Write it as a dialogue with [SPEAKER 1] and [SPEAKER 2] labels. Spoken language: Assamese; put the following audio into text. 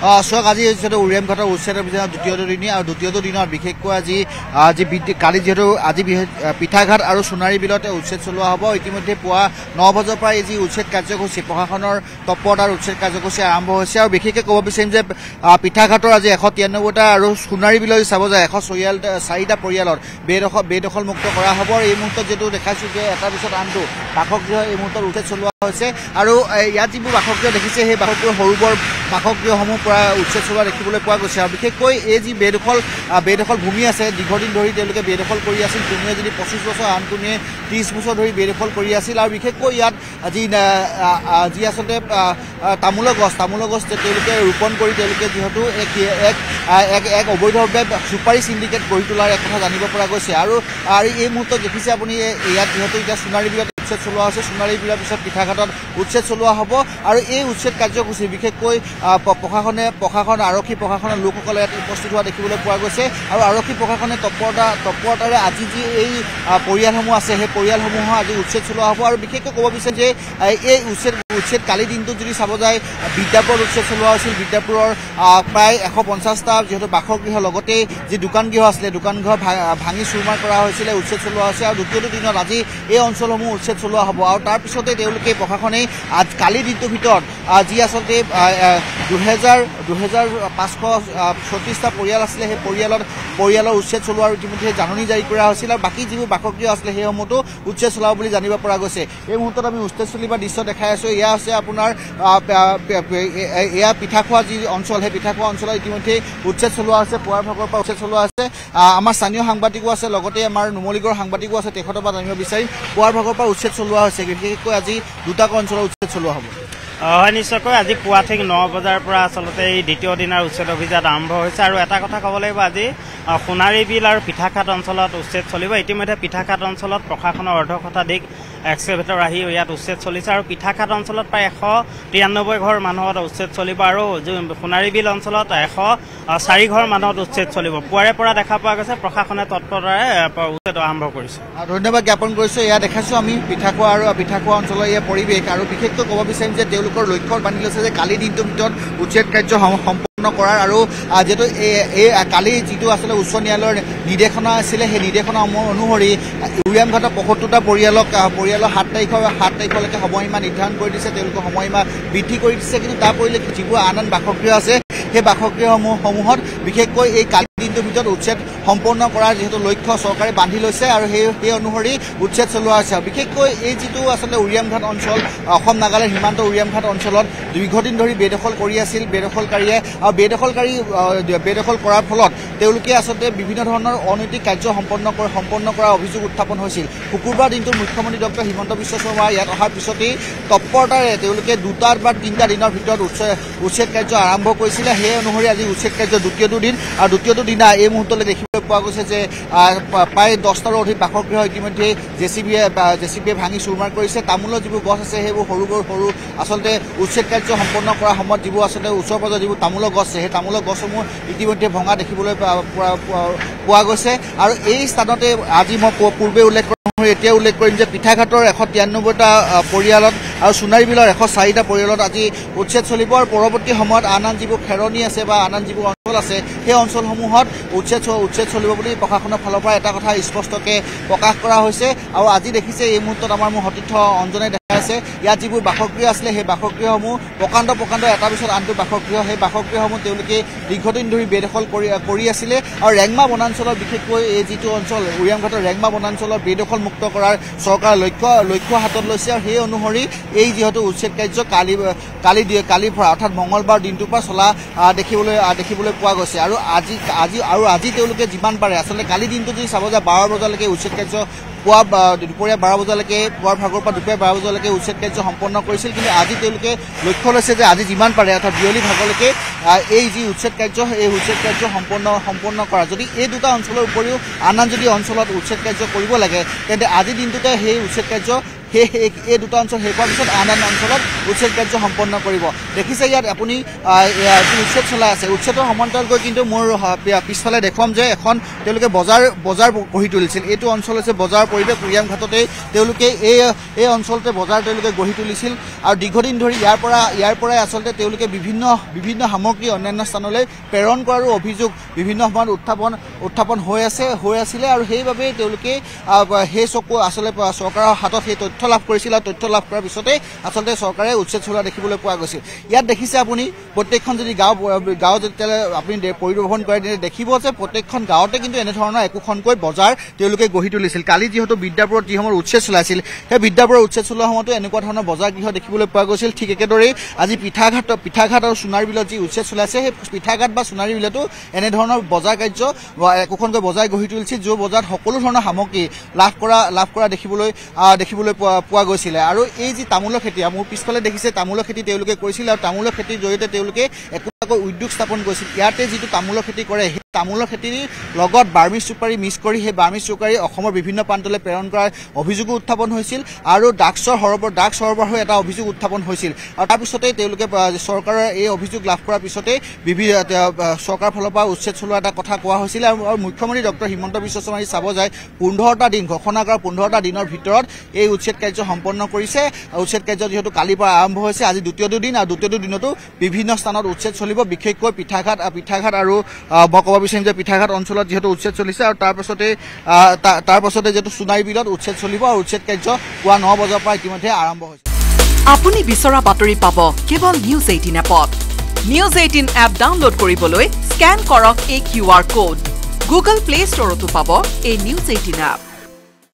[SPEAKER 1] চাওক আজি যিহেতু উৰিয়ামঘাটৰ উচ্ছেদ অভিযানৰ দ্বিতীয়টো দিন আৰু দ্বিতীয়টো দিনত বিশেষকৈ আজি কালি যিহেতু আজি পিঠাঘাট আৰু সোণাৰী বিলতে উচ্ছেদ চলোৱা হ'ব। ইতিমধ্যে পুৱা 9 বজাৰ পৰা এই যি উচ্ছেদ কাৰ্যসূচী প্ৰশাসনৰ তৎপৰতাৰ উচ্ছেদ কাৰ্যসূচী আৰম্ভ হৈছে আৰু বিশেষকৈ ক'ব বিচাৰিম যে পিঠাঘাটৰ আজি 193টা আৰু সোণাৰী বিলৈ চাব যায় 104টা পৰিয়ালৰ বেদখল মুক্ত কৰা হ'ব। আৰু এই মুহূৰ্তত যিহেতু দেখাইছোঁ যে এটাৰ পিছত আনটো বাসগৃহ এই মুহূৰ্তত উচ্ছেদ চলোৱা হৈছে আৰু ইয়াত যিবোৰ বাসগৃহ দেখিছে সেই বাসগৃহ সৰু বৰ বাসগৃহসমূহ প্ৰায় উচ্ছেদ চলোৱা দেখিবলৈ পোৱা গৈছে। আৰু বিশেষকৈ এই যি বেদখল ভূমি আছে দীৰ্ঘদিন ধৰি তেওঁলোকে বেদখল কৰি আছিল। কোনোৱে যদি 25 বছৰ আন কোনোৱে 30 বছৰ ধৰি বেদখল কৰি আছিল। আৰু বিশেষকৈ ইয়াত যি আচলতে তামোলৰ গছ তেওঁলোকে ৰোপণ কৰি তেওঁলোকে যিহেতু এক অবৈধভাৱে চুপাৰী চিণ্ডিকেট গঢ়ি তোলাৰ এক কথা জানিব পৰা গৈছে। আৰু এই মুহূৰ্তত দেখিছে আপুনি ইয়াত যিহেতু এতিয়া সোণাৰী বিলত উচ্ছেদ চলোৱা হৈছে। সোণাৰী বিলৰ পিছত পিঠাঘাটত উচ্ছেদ চলোৱা হ'ব। আৰু এই উচ্ছেদ কাৰ্যসূচী বিশেষকৈ প্ৰশাসন আৰক্ষী প্ৰশাসনৰ লোকসকলে ইয়াত উপস্থিত হোৱা দেখিবলৈ পোৱা গৈছে। আৰু আৰক্ষী প্ৰশাসনে তৎপৰতাৰে আজি যি এই পৰিয়ালসমূহ আছে সেই পৰিয়ালসমূহৰ আজি উচ্ছেদ চলোৱা হ'ব। আৰু বিশেষকৈ ক'ব বিচাৰে যে এই উচ্ছেদ কালি দিনটোত যদি চাব যায় বিদ্যাপুৰত উচ্ছেদ চলোৱা হৈছিল। বিদ্যাপুৰৰ প্ৰায় 150টা যিহেতু বাসগৃহ লগতে যি দোকানগৃহ আছিলে দোকানগৃহ ভাঙি চুৰমাৰ কৰা হৈছিলে উচ্ছেদ চলোৱা হৈছে। আৰু দ্বিতীয়টো দিনত আজি এই অঞ্চলসমূহ উচ্ছেদ চলোৱা হ'ব। আৰু তাৰপিছতে তেওঁলোকে প্ৰশাসনে কালি দিনটোৰ ভিতৰত যি আচলতে 2536টা পৰিয়াল আছিলে সেই পৰিয়ালৰ উচ্ছেদ চলোৱাৰ ইতিমধ্যে জাননী জাৰি কৰা হৈছিল। আৰু বাকী যিবোৰ বাসগৃহ আছিলে সেইসমূহতো উচ্ছেদ চলাব বুলি জানিব পৰা গৈছে। এই মুহূৰ্তত আমি উচ্ছেদ চলোৱা দৃশ্য দেখাই আছোঁ। এয়া আছে আপোনাৰ এয়া পিঠাখোৱা যি অঞ্চল সেই পিঠাখোৱা অঞ্চলত ইতিমধ্যে উচ্ছেদ চলোৱা হৈছে। পুৱাৰ ভাগৰ পৰা উচ্ছেদ চলোৱা আছে। আমাৰ স্থানীয় সাংবাদিকো আছে লগতে আমাৰ নুমলীগড় সাংবাদিকো আছে। তেখেতৰ পৰা জানিব বিচাৰিম পুৱাৰ ভাগৰ পৰা উচ্ছেদ চলোৱা হৈছে। বিশেষকৈ আজি দুটাকৈ অঞ্চলত উচ্ছেদ চলোৱা হ'ব।
[SPEAKER 2] হয়, নিশ্চয়কৈ আজি পুৱা ঠিক 9 বজাৰ পৰা আচলতে এই দ্বিতীয় দিনৰ উচ্ছেদ অভিযান আৰম্ভ হৈছে। আৰু এটা কথা ক'ব লাগিব আজি সোণাৰী বিল আৰু পিঠাঘাট অঞ্চলত উচ্ছেদ চলিব। ইতিমধ্যে পিঠাঘাট অঞ্চলত প্ৰশাসনৰ অৰ্ধশতাধিক এক্সকেভেটৰ আহি ইয়াত উচ্ছেদ চলিছে। আৰু পিঠাঘাট অঞ্চলত প্ৰায় 193 ঘৰ মানুহত উচ্ছেদ চলিব। আৰু সোণাৰী বিল অঞ্চলত 104 ঘৰ মানুহত উচ্ছেদ চলিব। পুৱাৰে পৰা দেখা পোৱা গৈছে প্ৰশাসনে তৎপৰতাৰে উচ্ছেদ আৰম্ভ কৰিছে।
[SPEAKER 1] ধন্যবাদ জ্ঞাপন কৰিছোঁ। এয়া দেখাইছোঁ আমি পিঠাখোৱা অঞ্চলৰ ইয়াৰ পৰিৱেশ। আৰু বিশেষকৈ ক'ব বিচাৰিম যে তেওঁলোকৰ লক্ষ্য বান্ধি লৈছে যে কালি দিনটোৰ ভিতৰত উচ্ছেদ কাৰ্য সম্পূৰ্ণ কৰাৰ। আৰু যিহেতু এই কালি যিটো আচলতে উচ্চ ন্যায়ালয়ৰ নিৰ্দেশনা আছিলে সেই নিৰ্দেশনা অনুসৰি উৰিয়ামঘাটৰ 75টা পৰিয়ালৰ 7 তাৰিখলৈকে সময়সীমা নিৰ্ধাৰণ কৰি দিছে। তেওঁলোকৰ সময়সীমা বৃদ্ধি কৰি দিছে। কিন্তু তাৰ পৰিলক্ষিত যিবোৰ আন বাসগৃহ আছে সেই বাসগৃহসমূহত বিশেষকৈ এই কালি দিনটোৰ ভিতৰত উচ্ছেদ সম্পন্ন কৰাৰ যিহেতু লক্ষ্য চৰকাৰে বান্ধি লৈছে। আৰু সেই অনুসৰি উচ্ছেদ চলোৱা হৈছে। বিশেষকৈ এই যিটো আচলতে উৰিয়ামঘাট অঞ্চল অসম নাগালেণ্ড সীমান্ত উৰিয়ামঘাট অঞ্চলত দীৰ্ঘদিন ধৰি বেদখল কৰি আছিল বেদখলকাৰীয়ে। আৰু বেদখল কৰাৰ ফলত তেওঁলোকে আচলতে বিভিন্ন ধৰণৰ অনৈতিক কাৰ্য সম্পন্ন কৰাৰ অভিযোগ উত্থাপন হৈছিল। শুকুৰবাৰ দিনটোত মুখ্যমন্ত্ৰী ডক্টৰ হিমন্ত বিশ্ব শৰ্মা ইয়াত অহাৰ পিছতেই তৎপৰতাৰে তেওঁলোকে 2টা বা 3টা দিনৰ ভিতৰত উচ্ছেদ কাৰ্য আৰম্ভ কৰিছিলে। সেই অনুসৰি আজি উচ্ছেদ কাৰ্য দ্বিতীয়টো দিন। আৰু দ্বিতীয়টো দিনা এই মুহূৰ্তলৈ দেখিবলৈ পোৱা গৈছে যে প্ৰায় 10টাৰো অধিক বাসগৃহ ইতিমধ্যে জেচিবিয়ে ভাঙি চুৰমাৰ কৰিছে। তামোলৰ যিবোৰ গছ আছে সেইবোৰ সৰু আচলতে উচ্ছেদ কাৰ্য সম্পন্ন কৰাৰ সময়ত যিবোৰ আচলতে ওচৰ পাজৰ যিবোৰ তামোলৰ গছ আছে সেই তামোলৰ গছসমূহ ইতিমধ্যে ভঙা দেখিবলৈ পোৱা গৈছে। আৰু এই স্থানতে আজি মই পূৰ্বে এতিয়া উল্লেখ কৰিম যে পিঠাঘাটৰ 193টা পৰিয়ালত আৰু সোণাৰী বিলৰ 104টা পৰিয়ালত আজি উচ্ছেদ চলিব। আৰু পৰৱৰ্তী সময়ত আন যিবোৰ খেৰণী আছে বা আন যিবোৰ অঞ্চল আছে সেই অঞ্চলসমূহত উচ্ছেদ চলিব বুলি প্ৰশাসনৰ ফালৰ পৰা এটা কথা স্পষ্টকৈ প্ৰকাশ কৰা হৈছে। আৰু আজি দেখিছে এই মুহূৰ্তত আমাৰ মোৰ সতীৰ্থ অঞ্জনে আছে ইয়াত যিবোৰ বাসগৃহ আছিলে সেই বাসগৃহসমূহ প্ৰকাণ্ড এটাৰ পিছত আনটো বাসগৃহ সেই বাসগৃহসমূহ তেওঁলোকে দীৰ্ঘদিন ধৰি বেদখল কৰি আছিলে। আৰু ৰেংমা বনাঞ্চলৰ বিশেষকৈ এই যিটো অঞ্চল উৰিয়ামঘাটৰ ৰেংমা বনাঞ্চলৰ বেদখল মুক্ত কৰাৰ চৰকাৰৰ লক্ষ্য হাতত লৈছে। আৰু সেই অনুসৰি এই যিহেতু উচ্ছেদ কাৰ্য কালিৰ পৰা অৰ্থাৎ মঙলবাৰ দিনটোৰ পৰা চলা দেখিবলৈ পোৱা গৈছে। আৰু আজি তেওঁলোকে যিমান পাৰে আচলতে কালি দিনটো যদি চাব যায় 12 বজালৈকে উচ্ছেদ কাৰ্য পুৱা দুপৰীয়া 12 বজালৈকে পুৱাৰ ভাগৰ পৰা দুপৰীয়া 12 বজালৈকে উচ্ছেদ কাৰ্য সম্পন্ন কৰিছিল। কিন্তু আজি তেওঁলোকে লক্ষ্য লৈছে যে আজি যিমান পাৰে অৰ্থাৎ বিয়লি ভাগলৈকে এই যি উচ্ছেদ কাৰ্য এই উচ্ছেদ কাৰ্য সম্পন্ন কৰা। যদি এই দুটা অঞ্চলৰ উপৰিও আন যদি অঞ্চলত উচ্ছেদ কাৰ্য কৰিব লাগে তেন্তে আজিৰ দিনটোতে সেই উচ্ছেদ কাৰ্য এই দুটা অঞ্চল শেষ হোৱাৰ পিছত আন অঞ্চলত উচ্ছেদ কাৰ্য সম্পন্ন কৰিব। দেখিছে ইয়াত আপুনি উচ্ছেদ চলাই আছে। উচ্ছেদৰ সমান্তৰালকৈ কিন্তু মোৰ পিছফালে দেখুৱাম যে এখন তেওঁলোকে বজাৰ গঢ়ি তুলিছিল। এইটো অঞ্চল হৈছে বজাৰৰ পৰিৱেশ। কুৰিয়াম ঘাটতে তেওঁলোকে এই অঞ্চলতে বজাৰ তেওঁলোকে গঢ়ি তুলিছিল আৰু দীৰ্ঘদিন ধৰি ইয়াৰ পৰাই আচলতে তেওঁলোকে বিভিন্ন সামগ্ৰী অন্যান্য স্থানলৈ প্ৰেৰণ কৰাৰো অভিযোগ বিভিন্ন সময়ত উত্থাপন হৈ আছিলে আৰু সেইবাবে তেওঁলোকে সেই আচলতে চৰকাৰৰ হাতত সেই তথ্য লাভ কৰিছিল আৰু তথ্য লাভ কৰাৰ পিছতে আচলতে চৰকাৰে উচ্ছেদ চলোৱা দেখিবলৈ পোৱা গৈছিল। ইয়াত দেখিছে আপুনি প্ৰত্যেকখন যদি গাঁও যেতিয়ালৈ আপুনি পৰিদৰ্শন কৰে তেতিয়া দেখিব যে প্ৰত্যেকখন গাঁৱতে কিন্তু এনেধৰণৰ একোখনকৈ বজাৰ তেওঁলোকে গঢ়ি তুলিছিল। কালি যিহেতু বিদ্যাপুৰত যি সময়ত উচ্ছেদ চলাইছিল সেই বিদ্যাপুৰৰ উচ্ছেদ চলোৱা সময়তো এনেকুৱা ধৰণৰ বজাৰ গৃহ দেখিবলৈ পোৱা গৈছিল। ঠিক একেদৰেই আজি পিঠাঘাট আৰু সোণাৰীবিলত যি উচ্ছেদ চলাইছে সেই পিঠাঘাট বা সোণাৰীবিলতো এনেধৰণৰ বজাৰ কাৰ্য একোখনকৈ বজাৰ গঢ়ি তুলিছিল যি বজাৰত সকলো ধৰণৰ সামগ্ৰী লাভ কৰা দেখিবলৈ পোৱা গৈছিলে। আৰু এই যি তামোলৰ খেতি মোৰ পিছফালে দেখিছে তামোলৰ খেতি তেওঁলোকে কৰিছিল আৰু তামোলৰ খেতিৰ জৰিয়তে তেওঁলোকে একোটাকৈ উদ্যোগ স্থাপন কৰিছিল। ইয়াতে যিটো তামোলৰ খেতি কৰে সেই তামোলৰ খেতিৰ লগত বাৰ্মিজ চুপাৰী মিক্স কৰি সেই বাৰ্মিজ চুপাৰী অসমৰ বিভিন্ন প্ৰান্তলৈ প্ৰেৰণ কৰাৰ অভিযোগো উত্থাপন হৈছিল আৰু ড্ৰাগছ সৰবৰাহ এটা অভিযোগ উত্থাপন হৈছিল। আৰু তাৰপিছতে তেওঁলোকে চৰকাৰৰ এই অভিযোগ লাভ কৰাৰ পিছতে চৰকাৰৰ ফালৰ পৰা উচ্ছেদ চলোৱা এটা কথা কোৱা হৈছিল। আৰু মুখ্যমন্ত্ৰী ডক্টৰ হিমন্ত বিশ্ব শৰ্মাই চাব যায় 15টা দিন ঘোষণা কৰা 15টা দিনৰ ভিতৰত এই উচ্ছেদ কাৰ্য সম্পন্ন কৰিছে। উচ্ছেদ কাৰ্য যিহেতু কালিৰ পৰা আৰম্ভ হৈছে, আজি দ্বিতীয়টো দিন আৰু দ্বিতীয়টো দিনতো বিভিন্ন স্থানত উচ্ছেদ চলিব। বিশেষকৈ পিঠাঘাট আৰু মই ক'ব বিচাৰিম যে পিঠাঘাট অঞ্চলত যিহেতু উচ্ছেদ চলিছে আৰু তাৰ পাছতে যিহেতু সোণাৰীবিলত উচ্ছেদ চলিব আৰু উচ্ছেদ কাৰ্য পুৱা 9 বজাৰ পৰা ইতিমধ্যে আৰম্ভ হৈছে।
[SPEAKER 3] আপুনি বিচৰা বাতৰি পাব কেৱল নিউজ 18 এপত। নিউজ 18 এপ ডাউনলোড কৰিবলৈ স্কেন কৰক এই QR কোড। গুগল প্লে ষ্টৰতো পাব এই নিউজ 18 এপ।